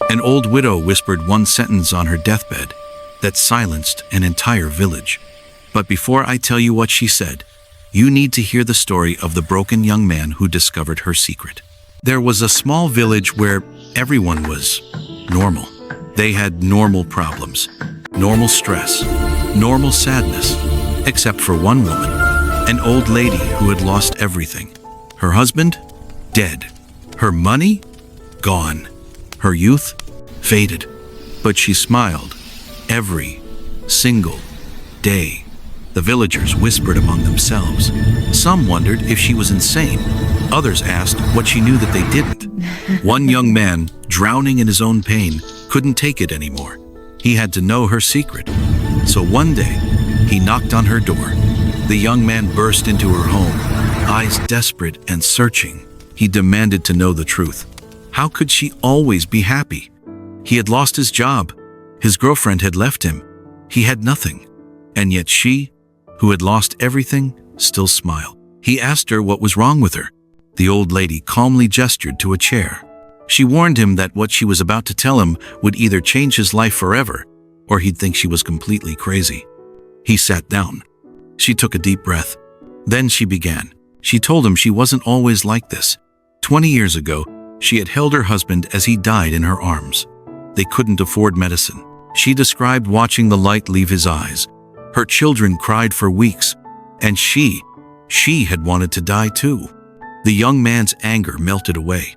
An old widow whispered one sentence on her deathbed that silenced an entire village. But before I tell you what she said, you need to hear the story of the broken young man who discovered her secret. There was a small village where everyone was normal. They had normal problems, normal stress, normal sadness, except for one woman, an old lady who had lost everything. Her husband, dead. Her money, gone. Her youth, faded. But she smiled every single day. The villagers whispered among themselves. Some wondered if she was insane. Others asked what she knew that they didn't. One young man, drowning in his own pain, couldn't take it anymore. He had to know her secret. So one day, he knocked on her door. The young man burst into her home, eyes desperate and searching. He demanded to know the truth. How could she always be happy? He had lost his job. His girlfriend had left him. He had nothing. And yet she, who had lost everything, still smiled. He asked her what was wrong with her. The old lady calmly gestured to a chair. She warned him that what she was about to tell him would either change his life forever, or he'd think she was completely crazy. He sat down. She took a deep breath. Then she began. She told him she wasn't always like this. 20 years ago, she had held her husband as he died in her arms. They couldn't afford medicine. She described watching the light leave his eyes. Her children cried for weeks, and she had wanted to die too. The young man's anger melted away.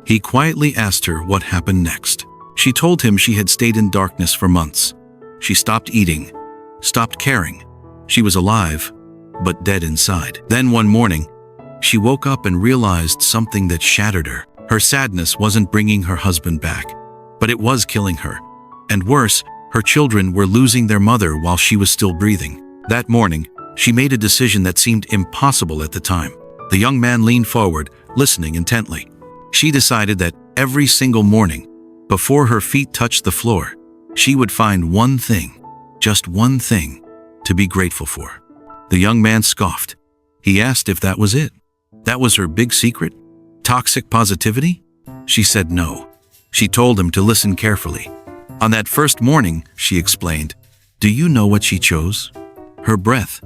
He quietly asked her what happened next. She told him she had stayed in darkness for months. She stopped eating, stopped caring. She was alive, but dead inside. Then one morning, she woke up and realized something that shattered her. Her sadness wasn't bringing her husband back, but it was killing her. And worse, her children were losing their mother while she was still breathing. That morning, she made a decision that seemed impossible at the time. The young man leaned forward, listening intently. She decided that every single morning, before her feet touched the floor, she would find one thing, just one thing, to be grateful for. The young man scoffed. He asked if that was it. That was her big secret? Toxic positivity? She said no. She told him to listen carefully. On that first morning, she explained, do you know what she chose? Her breath.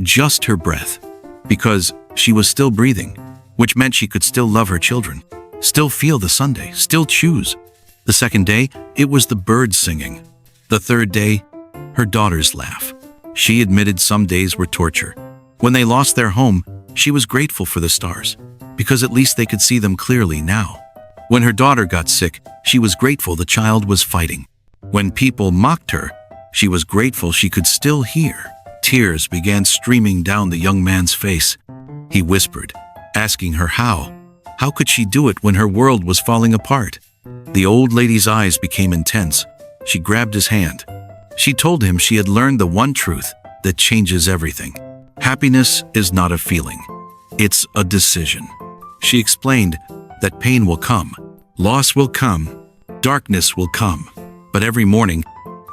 Just her breath. Because she was still breathing, which meant she could still love her children, still feel the Sunday, still choose. The second day, it was the birds singing. The third day, her daughter's laugh. She admitted some days were torture. When they lost their home, she was grateful for the stars, because at least they could see them clearly now. When her daughter got sick, she was grateful the child was fighting. When people mocked her, she was grateful she could still hear. Tears began streaming down the young man's face. He whispered, asking her how. How could she do it when her world was falling apart? The old lady's eyes became intense. She grabbed his hand. She told him she had learned the one truth that changes everything. Happiness is not a feeling. It's a decision. She explained that pain will come, loss will come, darkness will come. But every morning,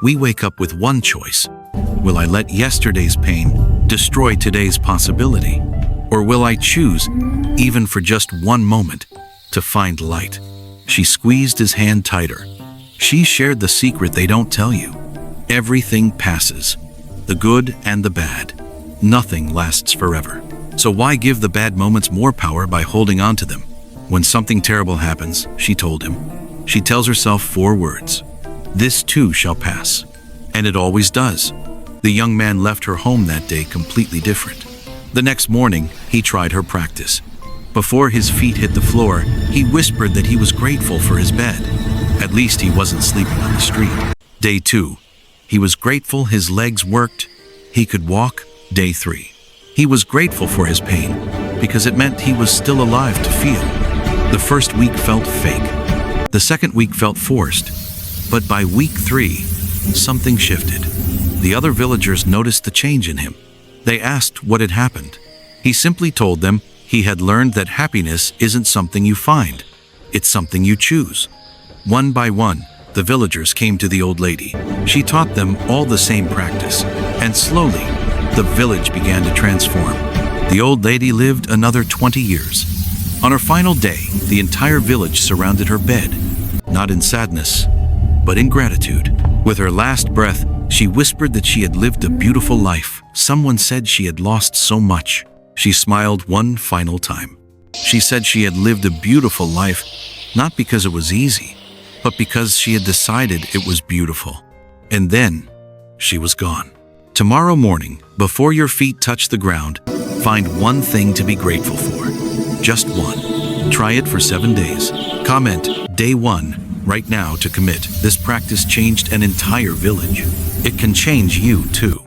we wake up with one choice. Will I let yesterday's pain destroy today's possibility? Or will I choose, even for just one moment, to find light? She squeezed his hand tighter. She shared the secret they don't tell you. Everything passes, the good and the bad. Nothing lasts forever. So why give the bad moments more power by holding on to them? When something terrible happens, she told him, she tells herself 4 words. This too shall pass. And it always does. The young man left her home that day completely different. The next morning, he tried her practice. Before his feet hit the floor, he whispered that he was grateful for his bed. At least he wasn't sleeping on the street. Day 2, he was grateful his legs worked. He could walk. Day 3, he was grateful for his pain because it meant he was still alive to feel. The first week felt fake. The second week felt forced. But by week 3, something shifted. The other villagers noticed the change in him. They asked what had happened. He simply told them he had learned that happiness isn't something you find. It's something you choose. One by one, the villagers came to the old lady. She taught them all the same practice, and slowly, the village began to transform. The old lady lived another 20 years. On her final day, the entire village surrounded her bed. not in sadness, but in gratitude. With her last breath, she whispered that she had lived a beautiful life. Someone said she had lost so much. She smiled one final time. She said she had lived a beautiful life, not because it was easy, but because she had decided it was beautiful. And then, she was gone. Tomorrow morning, before your feet touch the ground, find one thing to be grateful for. Just one. Try it for 7 days. Comment, Day 1, right now to commit. This practice changed an entire village. It can change you too.